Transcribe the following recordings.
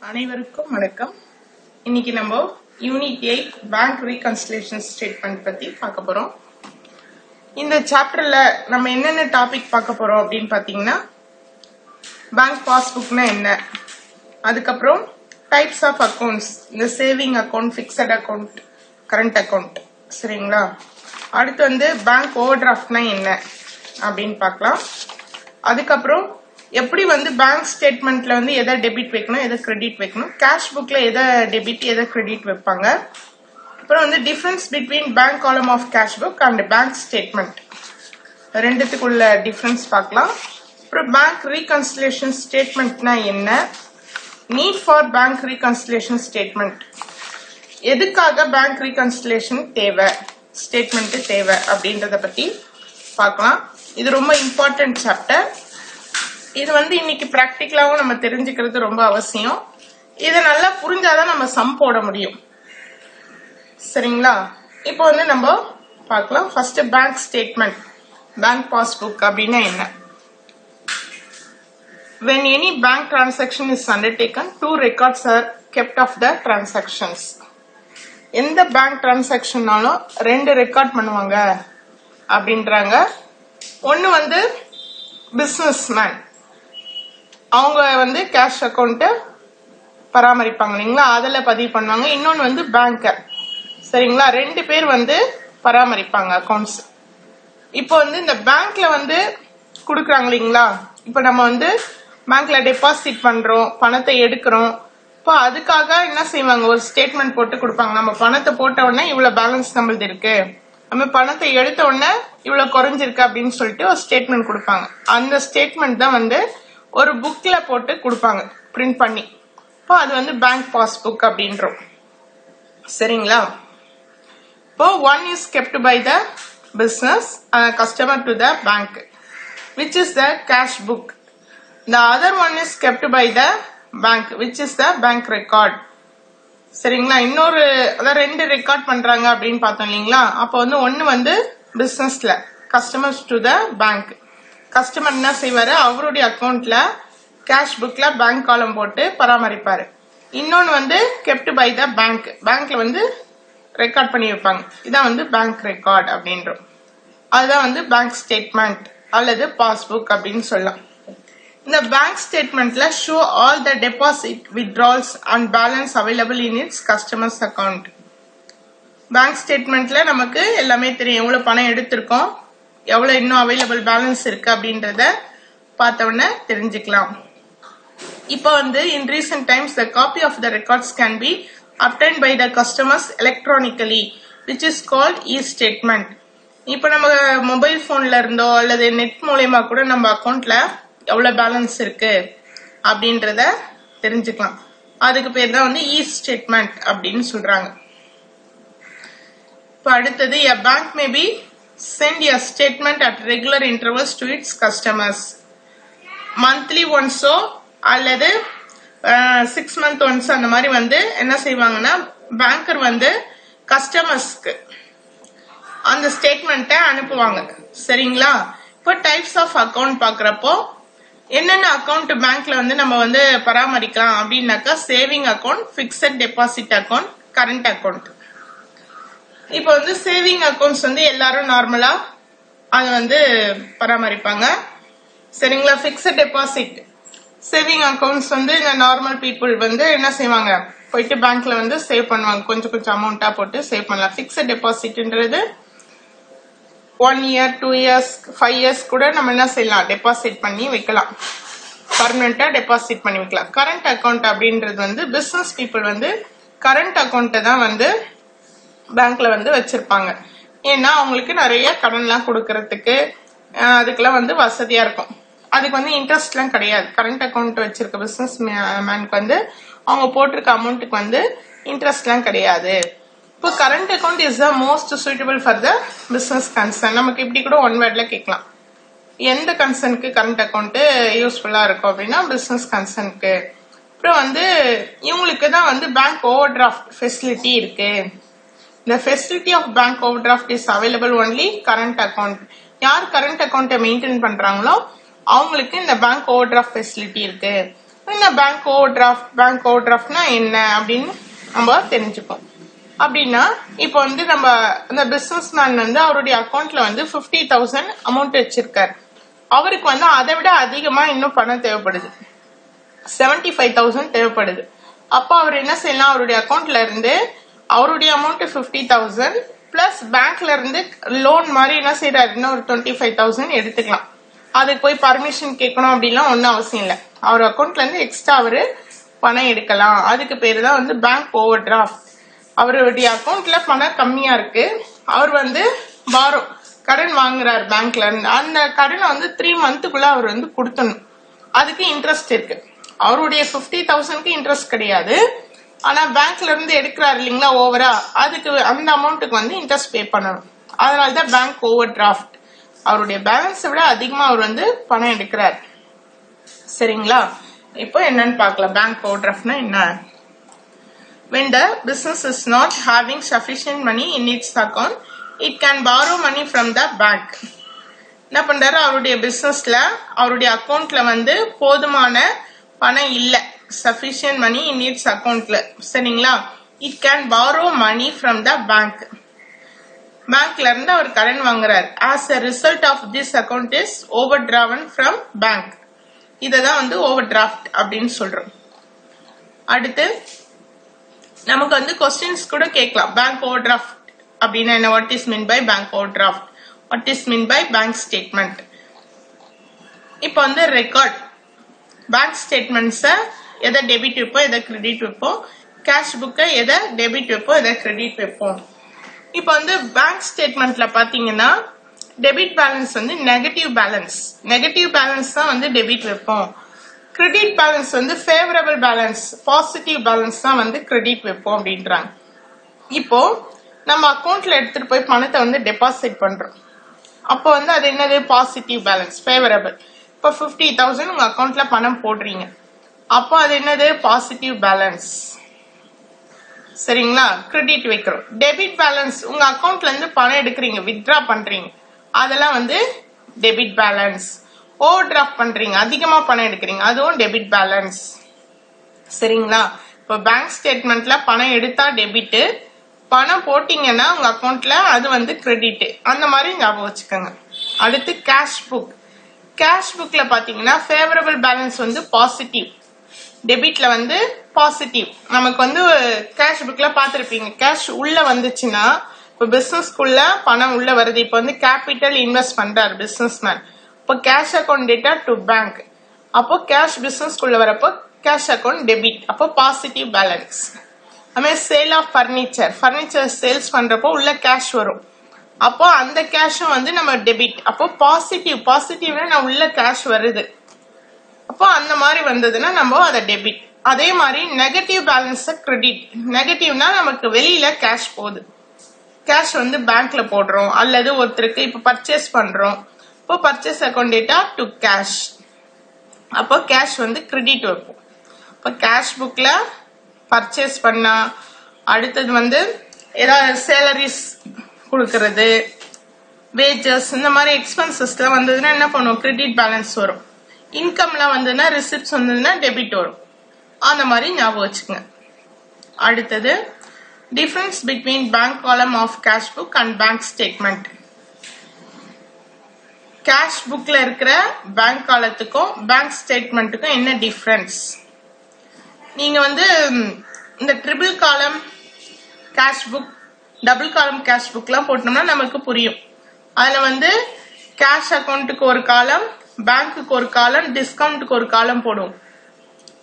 அனைவருக்கும் வணக்கம். இன்னைக்கு நம்ம யூனிட் 8 பேங்க் ரீகன்சிலேஷன் ஸ்டேட்மெண்ட் பத்தி பார்க்க போறோம். இந்த சாப்டர்ல நம்ம என்னென்ன டாபிக் பார்க்க போறோம் அப்படின்னு பாத்தீங்கன்னா, பேங்க் பாஸ்புக்னா என்ன, அதுக்கப்புறம் டைப்ஸ் ஆஃப் அக்கவுண்ட்ஸ், இந்த saving account, fixed account, current account, சரிங்களா. அடுத்து வந்து பேங்க் ஓவர் டிராஃப்ட்னா என்ன அப்படின்னு பார்க்கலாம். அதுக்கப்புறம் எப்படி வந்து பேங்க் ஸ்டேட்மெண்ட்ல வந்து எதை டெபிட் வைக்கணும், எதை கிரெடிட் வைக்கணும், கேஷ் புக்ல எதை டெபிட் எதை கிரெடிட் வைப்பாங்க. அப்புறம் வந்து difference between bank column of cash book and bank statement, ரெண்டுத்துக்குள்ள டிஃபரன்ஸ் பார்க்கலாம். அப்புறம் பேங்க் ரீகன்சிலேஷன் ஸ்டேட்மெண்ட்னா என்ன, need for bank reconciliation statement, எதுக்காக பேங்க் ரீகன்சிலேஷன் தேவை, ஸ்டேட்மெண்ட் தேவை அப்படின்றத பத்தி பார்க்கலாம். இது ரொம்ப இம்பார்ட்டன்ட் சாப்டர். இது வந்து இன்னைக்கு பிராக்டிகலாவும் நம்ம தெரிஞ்சுக்கிறது ரொம்ப அவசியம். இதை நல்லா புரிஞ்சாதான் நம்ம சம் போட முடியும், சரிங்களா. இப்போ வந்து நம்ம பார்க்கலாம். First bank statement, bank passbook அப்படின்னா என்ன. When any bank transaction is undertaken, 2 records are kept of the transactions. எந்த பேங்க் டிரான்சாக்ஷன்னாலும் 2 ரெக்கார்ட் பண்ணுவாங்க அப்படின்றாங்க. ஒன்னு வந்து பிசினஸ் மேன், அவங்க வந்து கேஷ் அக்கௌண்ட் பராமரிப்பாங்க இல்லைங்களா, அதுல பதிவு பண்ணுவாங்க. இன்னொன்னு வந்து பேங்கர், சரிங்களா. 2 பேர் வந்து பராமரிப்பாங்க அக்கௌண்ட்ஸ். இப்போ வந்து இந்த பேங்க்ல வந்து குடுக்கறாங்க இல்லைங்களா, இப்போ நம்ம வந்து பேங்க்ல டெபாசிட் பண்றோம், பணத்தை எடுக்கிறோம். இப்போ அதுக்காக என்ன செய்வாங்க, ஒரு ஸ்டேட்மெண்ட் போட்டு கொடுப்பாங்க. நம்ம பணத்தை போட்ட உடனே இவ்வளவு பேலன்ஸ் நம்மளது இருக்கு, நம்ம பணத்தை எடுத்த உடனே இவ்வளவு குறைஞ்சிருக்கு அப்படின்னு சொல்லிட்டு ஒரு ஸ்டேட்மெண்ட் கொடுப்பாங்க. அந்த ஸ்டேட்மெண்ட் தான் வந்து ஒரு புக்ல போட்டு கொடுப்பாங்க, பிரிண்ட் பண்ணி. இப்போ அது வந்து பேங்க் பாஸ்புக் அப்படின்றோம், சரிங்களா. இப்போ one is kept by the business customer to the bank, which is the cash book. The other one is kept by the bank, which is the bank record, சரிங்களா. இன்னொரு அதான் 2 ரெக்கார்ட் பண்றாங்க அப்படின்னு பார்த்தோம் இல்லைங்களா. அப்போ வந்து ஒன்னு வந்து பிசினஸ்ல customers to the bank, customer என்ன செய்வாரு, அவருடைய அக்கௌண்ட்ல கேஷ் புக்ல பேங்க் காலம் போட்டு பராமரிப்பாரு. இன்னொன்னு வந்து கெப்ட் பை த பேங்க், பேங்க்ல வந்து ரெக்கார்ட் பண்ணி வைப்பாங்க. இதான் வந்து பேங்க் ரெக்கார்ட் அப்படின்றோம். அதுதான் வந்து பேங்க் ஸ்டேட்மெண்ட் அல்லது பாஸ்புக் அப்படின்னு சொல்லலாம். இந்த பேங்க் ஸ்டேட்மெண்ட்ல show all the deposit, withdrawals and balance available in its customers account. Bank ஸ்டேட்மெண்ட்ல நமக்கு எல்லாமே தெரியும், எவ்வளவு பணம் எடுத்திருக்கோம், எவ்வளவு இன்னும் அவைலபிள் பேலன்ஸ் இருக்கு அப்படின்றத பார்த்தவொடனே தெரிஞ்சுக்கலாம். இப்போ வந்து in recent times the copy of the records can be obtained by the customers electronically, which is called e-statement. இப்போ நம்ம மொபைல் போன்ல இருந்தோ அல்லது நெட் மூலமா கூட நம்ம அக்கௌண்ட்ல எவ்வளவு பேலன்ஸ் இருக்கு அப்படின்றத தெரிஞ்சுக்கலாம். அதுக்கு பேர் தான் வந்து இ ஸ்டேட்மெண்ட் அப்படின்னு சொல்றாங்க. இப்போ அடுத்தது, a bank may be send a statement at regular intervals to its customers. monthly once அல்லது 6 month once அந்த மாதிரி வந்து என்ன செய்வாங்கன்னா, பேங்கர் வந்து கஸ்டமர்ஸ்க்கு அந்த ஸ்டேட்மெண்ட்டை அனுப்புவாங்க, சரிங்களா. இப்போ டைப்ஸ் ஆஃப் அக்கௌண்ட் பாக்குறப்போ என்னென்ன அக்கௌண்ட் பேங்க்ல வந்து நம்ம வந்து பராமரிக்கலாம் அப்படின்னாக்கா, saving account, fixed deposit account, current account. இப்போ வந்து சேவிங் அக்கௌண்ட்ஸ் வந்து எல்லாரும் நார்மலா அது வந்து பராமரிப்பாங்க, சரிங்களா. பிக்சட் டெபாசிட் சேவிங் அக்கௌண்ட்ஸ் வந்து இந்த நார்மல் பீப்புள் வந்து என்ன செய்வாங்க, போயிட்டு பேங்க்ல வந்து சேவ் பண்ணுவாங்க, கொஞ்சம் கொஞ்சம் அமௌண்டா போட்டு சேவ் பண்ணலாம். பிக்சட் டெபாசிட்ன்றது 1 year 2 years 5 years கூட நம்ம என்ன செய்யலாம், டெபாசிட் பண்ணி வைக்கலாம், பர்மனண்டா டெபாசிட் பண்ணி வைக்கலாம். கரண்ட் அக்கௌண்ட் அப்படின்றது வந்து பிசினஸ் பீப்புள் வந்து கரண்ட் அக்கௌண்ட்டை தான் வந்து பேங்க்ல வந்து வச்சிருப்பாங்க. ஏன்னா அவங்களுக்கு நிறைய கடன்லாம் கொடுக்கறதுக்கு அதுக்கெல்லாம் வந்து வசதியா இருக்கும். அதுக்கு வந்து இன்ட்ரெஸ்ட் எல்லாம் கிடையாது. கரண்ட் அக்கௌண்ட் வச்சிருக்க பிசினஸ் மேனுக்கு வந்து அவங்க போட்டிருக்க அமௌண்ட்டுக்கு வந்து இன்ட்ரெஸ்ட் எல்லாம் கிடையாது. இப்போ current account is the most suitable for the business concern. நமக்கு இப்படி கூட ஒன் வேர்ட்ல கேட்கலாம், எந்த கன்சர்னுக்கு கரண்ட் அக்கௌண்ட் யூஸ்ஃபுல்லா இருக்கும் அப்படின்னா பிசினஸ் கன்சர்னுக்கு. அப்புறம் வந்து இவங்களுக்கு தான் வந்து பேங்க் ஓவர் டிராஃப்ட் ஃபெசிலிட்டி இருக்கு. The facility of bank overdraft is available only current account. யார் கரண்ட் அக்கௌண்ட்டை மெயின்டைன் பண்றாங்களோ அவங்களுக்கு இந்த பேங்க் ஓவர் டிராஃப்ட் ஃபெசிலிட்டி இருக்கு. என்ன பேங்க் ஓவர் டிராஃப்ட்னா என்ன அப்படின்னு நம்ம தெரிஞ்சுப்போம். அப்படின்னா இப்போ வந்து நம்ம இந்த பிசினஸ் மேன் வந்து அவருடைய அக்கௌண்ட்ல வந்து 50,000 அமௌண்ட் வச்சிருக்காரு. அவருக்கு வந்து அதை விட அதிகமா இன்னும் பணம் தேவைப்படுது, 75,000 தேவைப்படுது. அப்போ அவர் என்ன செய்யலாம், அவருடைய அக்கௌண்ட்ல இருந்து அவருடைய அமௌண்ட் 50,000 பிளஸ் பேங்க்ல இருந்து லோன் மாதிரி என்ன செய்யறாரு, இன்னும் ஒரு 25,000 எடுத்துக்கலாம். அதுக்கு போய் பர்மிஷன் கேட்கணும் அப்படிலாம் ஒன்னும் அவசியம் இல்லை. அவர் அக்கௌண்ட்ல இருந்து எக்ஸ்ட்ரா அவரு பணம் எடுக்கலாம். அதுக்கு பேரு தான் வந்து பேங்க் ஓவர் டிராஃப்ட். அவருடைய அக்கௌண்ட்ல பணம் கம்மியா இருக்கு, அவர் வந்து கடன் வாங்குறாரு பேங்க்ல இருந்து. அந்த கடனை வந்து 3 மந்த்துக்குள்ள அவர் வந்து கொடுத்தணும். அதுக்கு இன்ட்ரெஸ்ட் இருக்கு. அவருடைய 50,000க்கு இன்ட்ரெஸ்ட் கிடையாது, ஆனா பேங்க்ல இருந்து எடுக்கிறாரு இல்லைங்களா ஓவரா, அதுக்கு அந்த அமௌண்ட்டுக்கு வந்து இன்ட்ரெஸ்ட் பே பண்ணணும். அதனாலதான் பேங்க் ஓவர் டிராஃப்ட். அவருடைய பேலன்ஸை விட அதிகமா அவர் வந்து பணம் எடுக்கிறார். சரிங்களா, இப்போ என்னன்னு பார்க்கலாம். பேங்க் ஓவர் டிராஃப்ட்னா என்ன? When the business is not having sufficient money in its account, it can borrow money from the bank. என்ன பண்றாரு, அவருடைய பிசினஸ்ல அவருடைய அக்கௌண்ட்ல வந்து போதுமான பணம் இல்ல, sufficient money in its accountல. சரிங்களா, it can borrow money from the bank. பேங்க்ல இருந்து அவர் கடன் வாங்குறாரு. as a result of this account is overdrawn from bank. இததான் வந்து ஓவர் டிராஃப்ட் அப்படின்னு சொல்றோம். அடுத்து நமக்கு வந்து கொஸ்டின்ஸ் கூட கேட்கலாம். பேங்க் ஓவர் டிராஃப்ட் அப்படின்னா என்ன, what is mean by bank overdraft, what is mean by bank statement. இப்போ வந்து ரெக்கார்ட் பேங்க் ஸ்டேட்மெண்ட்ஸை எதை டெபிட் வைப்போம், எதை கிரெடிட் வைப்போம், கேஷ் புக்கை எதை டெபிட் வைப்போம், எதை கிரெடிட் வைப்போம். இப்போ வந்து பேங்க் ஸ்டேட்மெண்ட்ல பாத்தீங்கன்னா டெபிட் பேலன்ஸ் வந்து நெகட்டிவ் பேலன்ஸ் தான் வந்து டெபிட் வைப்போம். கிரெடிட் பேலன்ஸ் வந்து ஃபேவரபிள் பேலன்ஸ், பாசிட்டிவ் பேலன்ஸ் தான் வந்து கிரெடிட் வைப்போம் அப்படின்றாங்க. இப்போ நம்ம அக்கௌண்ட்ல எடுத்துட்டு போய் பணத்தை வந்து டெபாசிட் பண்றோம். அப்போ வந்து அது என்னது, பாசிட்டிவ் பேலன்ஸ், ஃபேவரபிள். இப்போ 50,000 உங்க அக்கௌண்ட்ல பணம் போடுறீங்க, அப்போ அது என்னது, பாசிட்டிவ் பேலன்ஸ். சரிங்களா, கிரெடிட் வைக்கிறோம். டெபிட் பேலன்ஸ், உங்க அக்கௌண்ட்ல இருந்து பணம் எடுக்கிறீங்க, வித்ட்ரா பண்றீங்க, அதெல்லாம் வந்து டெபிட் பேலன்ஸ். ஓவர் டிராஃப்ட் பண்றீங்க, அதிகமா பணம் எடுக்கிறீங்க, அதுவும் டெபிட் பேலன்ஸ். சரிங்களா, இப்போ பேங்க் ஸ்டேட்மெண்ட்ல பணம் எடுத்தா டெபிட், பணம் போட்டீங்கன்னா உங்க அக்கௌண்ட்ல அது வந்து கிரெடிட். அந்த மாதிரி ஞாபகம் வச்சுக்கோங்க. அடுத்து கேஷ் புக்ல பாத்தீங்கன்னா ஃபேவரபிள் பேலன்ஸ் வந்து பாசிட்டிவ், டெபிட்ல வந்து பாசிட்டிவ். நமக்கு வந்து கேஷ் புக்ல பாத்திருப்பீங்க, கேஷ் உள்ள வந்துச்சுன்னா, இப்போ பிசினஸ்க்குள்ள பணம் உள்ள வருது. இப்போ வந்து கேபிட்டல் இன்வெஸ்ட் பண்றாரு பிசினஸ் மேன், இப்போ cash account data to bank, அப்போ கேஷ் பிசினஸ்க்குள்ள வரப்போ கேஷ் அக்கௌண்ட் டெபிட், அப்போ பாசிட்டிவ் பேலன்ஸ். அதுமாதிரி சேல் ஆஃப் ஃபர்னிச்சர் சேல்ஸ் பண்றப்போ உள்ள கேஷ் வரும், அப்போ அந்த கேஷும் வந்து நம்ம டெபிட், அப்போ பாசிட்டிவ்னா நான் உள்ள கேஷ் வருது, அப்போ அந்த மாதிரி வந்ததுன்னா நம்ம அதை டெபிட். அதே மாதிரி நெகட்டிவ் பேலன்ஸ் கிரெடிட். நெகட்டிவ்னா நமக்கு வெளியில கேஷ் போகுது, கேஷ் வந்து பேங்க்ல போடுறோம், அல்லது ஒருத்தருக்கு இப்போ பர்ச்சேஸ் பண்றோம், இப்போ purchase account data to cash, அப்போ கேஷ் வந்து கிரெடிட் வைப்போம். இப்போ கேஷ் புக்ல பர்ச்சேஸ் பண்ணா, அடுத்தது வந்து ஏதாவது சேலரிஸ் கொடுக்கறது, வேஜஸ், இந்த மாதிரி எக்ஸ்பென்சஸ்லாம் வந்ததுன்னா என்ன பண்ணுவோம், கிரெடிட் பேலன்ஸ் வரும். இன்கம்லாம் வந்ததுன்னா, ரிசிப்ட்ஸ் வந்ததுன்னா டெபிட் வரும். அந்த மாதிரி ஞாபகம் வச்சுக்கோங்க. அடுத்தது difference between bank column of cash book and bank statement. Cash புக்ல இருக்கிற பேங்க் காலத்துக்கும் பேங்க் ஸ்டேட்மெண்ட்டுக்கும் என்ன டிஃபரன்ஸ்? நீங்க வந்து இந்த ட்ரிபிள் காலம் கேஷ் புக், டபுள் காலம் கேஷ் புக்லாம் போட்டோம்னா நமக்கு புரியும். அதுல வந்து கேஷ் அக்கௌண்ட்டுக்கு ஒரு காலம், பேங்க்குக்கு ஒரு காலம், டிஸ்கவுண்ட்டுக்கு ஒரு காலம் போடுவோம்.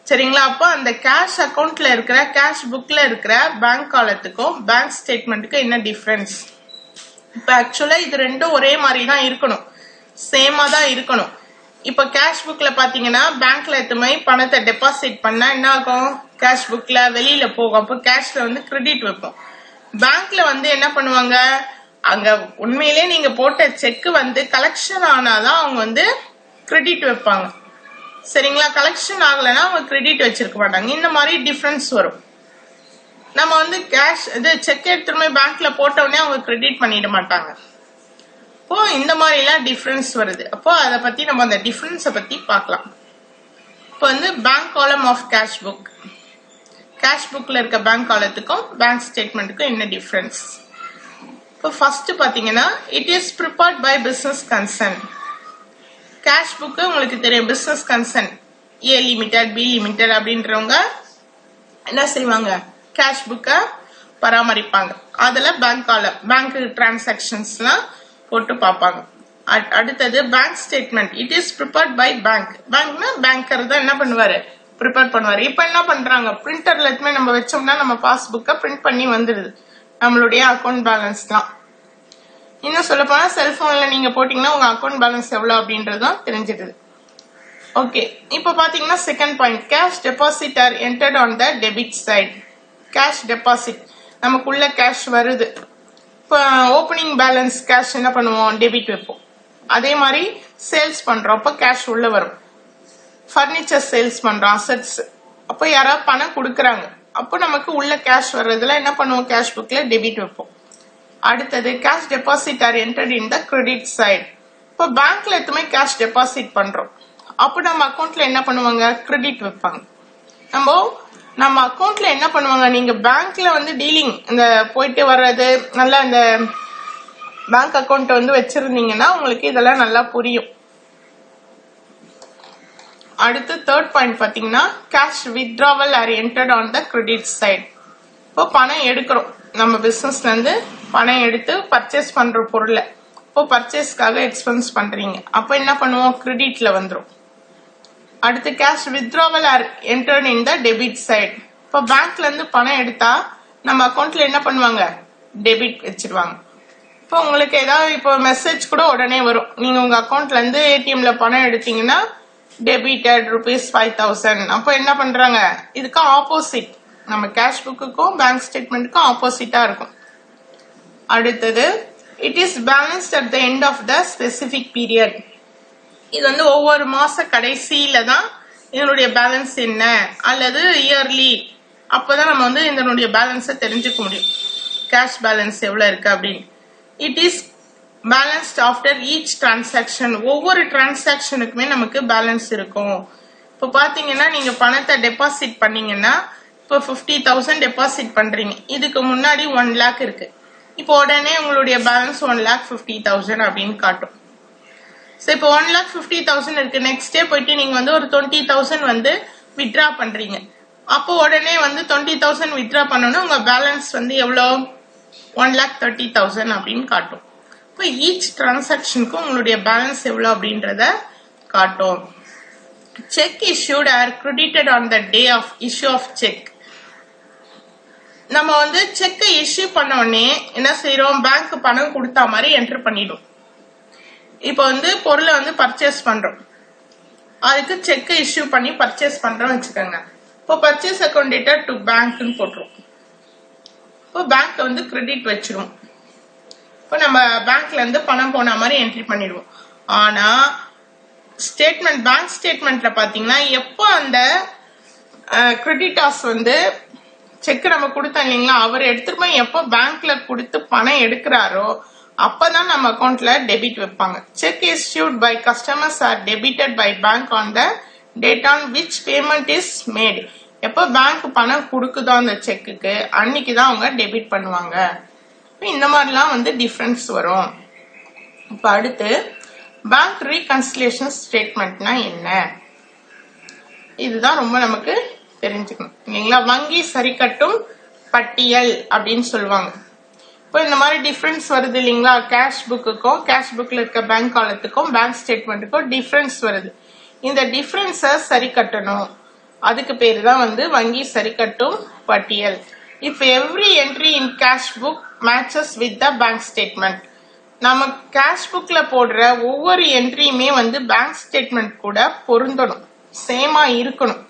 சரிங்களா, அப்போ அந்த கேஷ் அக்கௌண்ட்ல இருக்கிற கேஷ் புக்ல இருக்கிற பேங்க் காலத்துக்கும் பேங்க் ஸ்டேட்மெண்ட்டுக்கும் என்ன டிஃபரன்ஸ்? இப்ப ஆக்சுவலா இது ரெண்டும் ஒரே மாதிரி தான் இருக்கணும், சேமா தான் இருக்கணும். இப்ப கேஷ் புக்ல பாத்தீங்கன்னா பேங்க்ல எத்துமை பணத்தை டெபாசிட் பண்ணா என்ன ஆகும், கேஷ் புக்ல வெளியில போகும், அப்போ கேஷ்ல வந்து கிரெடிட் வைப்போம். பேங்க்ல வந்து என்ன பண்ணுவாங்க, அங்க உண்மையிலே நீங்க போட்ட செக் வந்து கலெக்ஷன் ஆனாதான் அவங்க வந்து கிரெடிட் வைப்பாங்க. சரிங்களா, கலெக்ஷன் ஆகலைன்னா அவங்க கிரெடிட் வச்சிருக்க மாட்டாங்க. இந்த மாதிரி டிஃபரன்ஸ் வரும். நம்ம வந்து கேஷ் இது செக் எடுத்துமே பேங்க்ல போட்டோடனே அவங்க கிரெடிட் பண்ணிட மாட்டாங்க. இப்போ இந்த மாதிரி எல்லாம் டிஃபரன்ஸ் வருது. அப்போ அதை பத்தி நம்ம அந்த டிஃபரன்ஸை பத்தி பார்க்கலாம். இப்போ வந்து bank column of cash book, cash புக்ல இருக்க பேங்க் காலத்துக்கும் பேங்க் ஸ்டேட்மெண்ட்டுக்கும் என்ன டிஃபரன்ஸ்? இப்போ ஃபர்ஸ்ட் பாத்தீங்கன்னா it is prepared by business concern. Cash book உங்களுக்கு தெரியும், business concern A limited B limited அப்படின்றவங்க என்ன செய்வாங்க, கேஷ் புக்கை பராமரிப்பாங்க. அதுல பேங்க் காலம், பேங்க் டிரான்சாக்சன்ஸ்லாம் போட்டு பார்ப்பாங்க. அடுத்தது bank statement, it is prepared by bank. பேங்க்னா பேங்கர் தான் என்ன பண்ணுவாரு, ப்ரிப்பேர் பண்ணுவாரு. இப்ப என்ன பண்றாங்க, பிரிண்டர்ல எதுவுமே நம்ம வச்சோம்னா நம்ம பாஸ்புக்கை பிரிண்ட் பண்ணி வந்துடுது நம்மளுடைய அக்கௌண்ட் பேலன்ஸ் தான். இன்னும் சொல்ல போனா செல்போன்ல நீங்க போட்டீங்கன்னா உங்க அக்கௌண்ட் பேலன்ஸ் எவ்வளவு அப்படின்றதும் தெரிஞ்சிடுது. ஓகே, இப்ப பாத்தீங்கன்னா second point, cash deposit are entered on the debit side. Cash deposit, நமக்குள்ள கேஷ் வருது. இப்போ ஓப்பனிங் பேலன்ஸ் கேஷ் என்ன பண்ணுவோம், டெபிட் வைப்போம். அதே மாதிரி சேல்ஸ் பண்றோம், அப்ப கேஷ் உள்ள வரும். பர்னிச்சர் சேல்ஸ் பண்றோம், அசெட்ஸ், அப்போ யாராவது பணம் கொடுக்கறாங்க, அப்போ நமக்கு உள்ள கேஷ் வர்றதுல என்ன பண்ணுவோம், கேஷ் புக்ல டெபிட் வைப்போம். அடுத்தது cash deposit are entered in the credit side. இப்போ பேங்க்ல எதுவுமே கேஷ் டெபாசிட் பண்றோம், அப்போ நம்ம அக்கௌண்ட்ல என்ன பண்ணுவாங்க, கிரெடிட் வைப்பாங்க. நம்ம அக்கௌண்ட்ல என்ன பண்ணுவாங்க, நீங்க பேங்க்ல வந்து டீலிங் இந்த போயிட்டு வர்றது நல்லா இந்த பேங்க் அக்கௌண்ட் வந்து வச்சிருந்தீங்கன்னா உங்களுக்கு இதெல்லாம் நல்லா புரியும். அடுத்து தேர்ட் பாயிண்ட் பாத்தீங்கன்னா cash withdrawal are entered on the credit side. இப்போ பணம் எடுக்கிறோம், நம்ம பிசினஸ்ல இருந்து பணம் எடுத்து பர்ச்சேஸ் பண்ற பொருளை இப்போ பர்ச்சேஸ்க்காக எக்ஸ்பென்ஸ் பண்றீங்க, அப்ப என்ன பண்ணுவோம், கிரெடிட்ல வந்துடும். அடுத்து cash withdrawal are entered in the debit side. இப்போ பேங்க்ல இருந்து பணம் எடுத்தா நம்ம அக்கௌண்ட்ல என்ன பண்ணுவாங்க, டெபிட் வச்சிருவாங்க. இப்போ உங்களுக்கு ஏதாவது இப்போ மெசேஜ் கூட உடனே வரும், நீங்க உங்க அக்கௌண்ட்ல இருந்து ஏடிஎம்ல பணம் எடுத்தீங்கன்னா டெபிட்டட் ₹5,000. அப்போ என்ன பண்றாங்க, இதுக்கு ஆப்போசிட், நம்ம கேஷ் புக்குக்கும் பேங்க் ஸ்டேட்மெண்ட்டுக்கும் ஆப்போசிட்டா இருக்கும். அடுத்தது it is balanced at the end of the specific period. இது வந்து ஒவ்வொரு மாச கடைசியில தான் இதனுடைய பேலன்ஸ் என்ன, அல்லது இயர்லி, அப்பதான் நம்ம வந்து இதனுடைய பேலன்ஸை தெரிஞ்சுக்க முடியும், கேஷ் பேலன்ஸ் எவ்வளவு இருக்கு அப்படின்னு. It is balanced after each transaction. ஒவ்வொரு டிரான்சாக்ஷனுக்குமே நமக்கு பேலன்ஸ் இருக்கும். இப்போ பாத்தீங்கன்னா நீங்க பணத்தை டெபாசிட் பண்ணீங்கன்னா இப்போ 50,000 டெபாசிட் பண்றீங்க, இதுக்கு முன்னாடி 1 lakh இருக்கு, இப்போ உடனே உங்களுடைய பேலன்ஸ் 1,50,000 அப்படின்னு காட்டும். சோ இப்போ 1,50,000 இருக்கு, நெக்ஸ்ட் டே போயிட்டு நீங்க வந்து ஒரு 20,000 வந்து வித்ட்ரா பண்றீங்க, அப்போ உடனே வந்து 20,000 வித்ட்ரா பண்ணணும், உங்க பேலன்ஸ் வந்து எவ்வளவு, 1,30,000 அப்படின்னு காட்டும். இப்போ ஈச் டிரான்சாக்ஷனுக்கும் உங்களுடைய பேலன்ஸ் எவ்வளவு அப்படின்றத காட்டும். Cheque issued are credited on the day of issue of cheque. நம்ம வந்து செக்கை இஷ்யூ பண்ண உடனே என்ன செய்யறோம், பேங்க் பணம் கொடுத்தா மாதிரி என்டர் பண்ணிடும். இப்போ வந்து பொருளை வந்து பர்ச்சேஸ் பண்றோம், அதுக்கு செக்கை இஷ்யூ பண்ணி பர்ச்சேஸ் பண்றோம் வச்சுக்கோங்க. இப்போ பர்ச்சேஸ் அக்கௌண்ட் டேட்டா டு பேங்க்னு போட்டுரும், இப்போ பேங்க் வந்து கிரெடிட் வச்சிரும். இப்போ நம்ம பேங்க்ல இருந்து பணம் போன மாதிரி என்ட்ரி பண்ணிடுவோம். ஆனா ஸ்டேட்மெண்ட், பேங்க் ஸ்டேட்மெண்ட்ல பாத்தீங்கன்னா எப்போ அந்த கிரெடிட்டார்ஸ் வந்து செக் நம்ம கொடுத்தோம் இல்லைங்களா, அவர் எடுத்துட்டு போய் எப்போ பேங்க்ல கொடுத்து பணம் எடுக்கிறாரோ அப்பதான் நம்ம அக்கௌண்ட்ல டெபிட் வைப்பாங்க. Cheque issued by customers are debited by bank on the date on which payment is made. எப்போ பேங்க் பணம் கொடுக்குதோ அந்த செக்குக்கு அன்னைக்குதான் அவங்க டெபிட் பண்ணுவாங்க. இந்த மாதிரிலாம் வந்து டிஃபரன்ஸ் வரும். இப்ப அடுத்து பேங்க் ரீகன்சிலியேஷன் ஸ்டேட்மெண்ட்னா என்ன, இதுதான் ரொம்ப நமக்கு தெரிஞ்சுக்கணும் இல்லைங்களா. வங்கி சரிக்கட்டும் பட்டியல் அப்படின்னு சொல்லுவாங்க. இப்போ இந்த மாதிரி டிஃபரன்ஸ் வருது இல்லைங்களா, கேஷ் புக்குக்கும் கேஷ் புக்ல இருக்க பேங்க் காலத்துக்கும் பேங்க் ஸ்டேட்மெண்ட்டுக்கும் டிஃபரன்ஸ் வருது. இந்த டிஃபரன்ஸை சரி கட்டணும், அதுக்கு பேரு தான் வந்து வங்கி சரிக்கட்டும் பட்டியல். If every entry in cash book matches with the bank statement, நம்ம கேஷ் புக்ல போடுற ஒவ்வொரு என்ட்ரியுமே வந்து பேங்க் ஸ்டேட்மெண்ட் கூட பொருந்தணும், சேமா இருக்கணும்.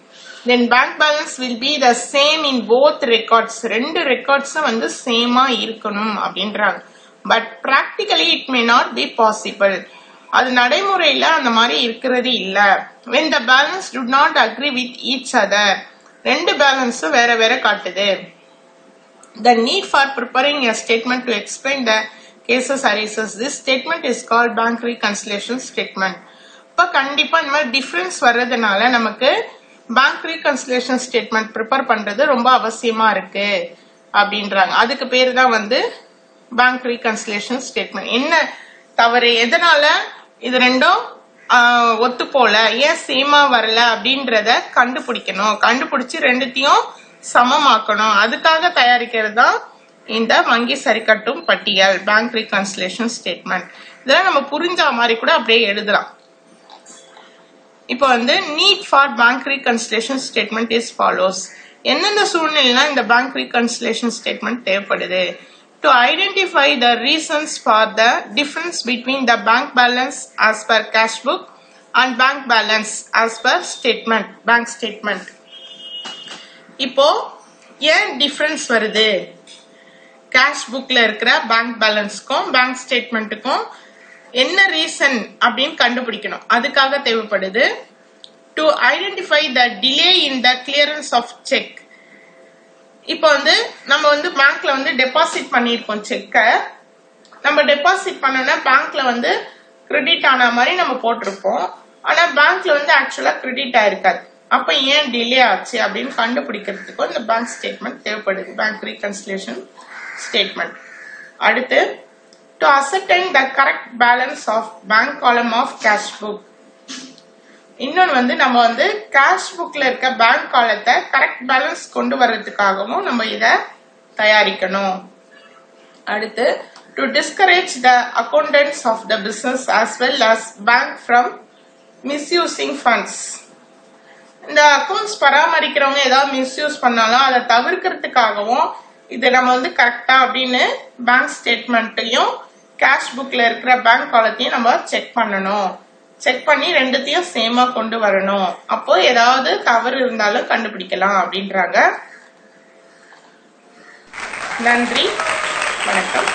Then bank balance will be the same in both records. ரெண்டு ரெக்கார்ட்ஸும் வந்து சேமா இருக்கணும் அப்படின்றாங்க. But practically it may not be possible. அது நடைமுறையில அந்த மாதிரி இருக்கிறது இல்ல. When the balance do not agree with each other, ரெண்டு பேலன்ஸும் வேற வேற காட்டுது. The need for preparing a statement to explain the cases arises. This statement is called bank reconciliation statement. இப்ப கண்டிப்பா இந்த மாதிரி டிஃபரன்ஸ் வர்றதுனால நமக்கு பேங்க் ரீகன்சிலேஷன் ஸ்டேட்மெண்ட் ப்ரிப்பேர் பண்றது ரொம்ப அவசியமா இருக்கு அப்படின்றாங்க. அதுக்கு பேரு தான் வந்து பேங்க் ரீகன்சிலேஷன் ஸ்டேட்மெண்ட். என்ன தவறு, எதனால இது ரெண்டும் ஒத்து போல, ஏன் சேமா வரல அப்படின்றத கண்டுபிடிக்கணும். கண்டுபிடிச்சு ரெண்டுத்தையும் சமமாக்கணும். அதுக்காக தயாரிக்கிறது தான் இந்த வங்கி சரிக்கட்டும் பட்டியல், பேங்க் ரீகன்சிலேஷன் ஸ்டேட்மெண்ட். இதெல்லாம் நம்ம புரிஞ்ச மாதிரி கூட அப்படியே எழுதலாம். இப்போ வந்து NEET for bank reconciliation statement is follows. எந்தெந்த சூழ்நிலைலாம் இந்த பேங்க் ரீகன்சிலேஷன் ஸ்டேட்மெண்ட் தேவைப்படுது? To identify the reasons for the difference between the bank balance as per cash book and bank balance as per statement, bank statement. இப்போ ஏன் difference வருது cash புக்ல இருக்கிற bank பேலன்ஸ்க்கும் bank ஸ்டேட்மெண்ட்டுக்கும், என்ன reason அப்படின்னு கண்டுபிடிக்கணும். அதுக்காக தேவைப்படுது. To identify the delay in the clearance of cheque. இப்போ வந்து நம்ம வந்து பேங்க்ல வந்து டெபாசிட் பண்ணிருக்கோம் செக்க. நம்ம டெபாசிட் பண்ணோம்னா பேங்க்ல வந்து கிரெடிட் ஆன மாதிரி நம்ம போட்டிருப்போம். ஆனா பேங்க்ல வந்து ஆக்சுவலா கிரெடிட் ஆயிருக்காது. அப்ப ஏன் டிலே ஆச்சு அப்படின்னு கண்டுபிடிக்கிறதுக்கும் இந்த பேங்க் ஸ்டேட்மெண்ட் தேவைப்படுது, பேங்க் ரீகன்சிலேஷன் ஸ்டேட்மெண்ட். அடுத்து to ascertain the correct balance of bank column of cash book. இன்னொன்று வந்து நம்ம வந்து கேஷ் புக்ல இருக்க பேங்க் காலத்தை கரெக்ட் பேலன்ஸ் கொண்டு வர்றதுக்காகவும் நம்ம இதை தயாரிக்கணும். அடுத்து to discourage the accountants of the business as well as bank from misusing funds. இந்த அக்கௌண்ட்ஸ் பராமரிக்கிறவங்க ஏதாவது மிஸ்யூஸ் பண்ணாலும் அதை தவிர்க்கிறதுக்காகவும் இதை நம்ம வந்து கரெக்டா அப்படின்னு பேங்க் ஸ்டேட்மெண்ட்டையும் கேஷ் புக்ல இருக்கிற பேங்க் காலத்தையும் நம்ம செக் பண்ணணும். செக் பண்ணி ரெண்டுத்தையும் சேமா கொண்டு வரணும். அப்போ ஏதாவது தவறு இருந்தாலும் கண்டுபிடிக்கலாம் அப்படின்றாங்க. நன்றி, வணக்கம்.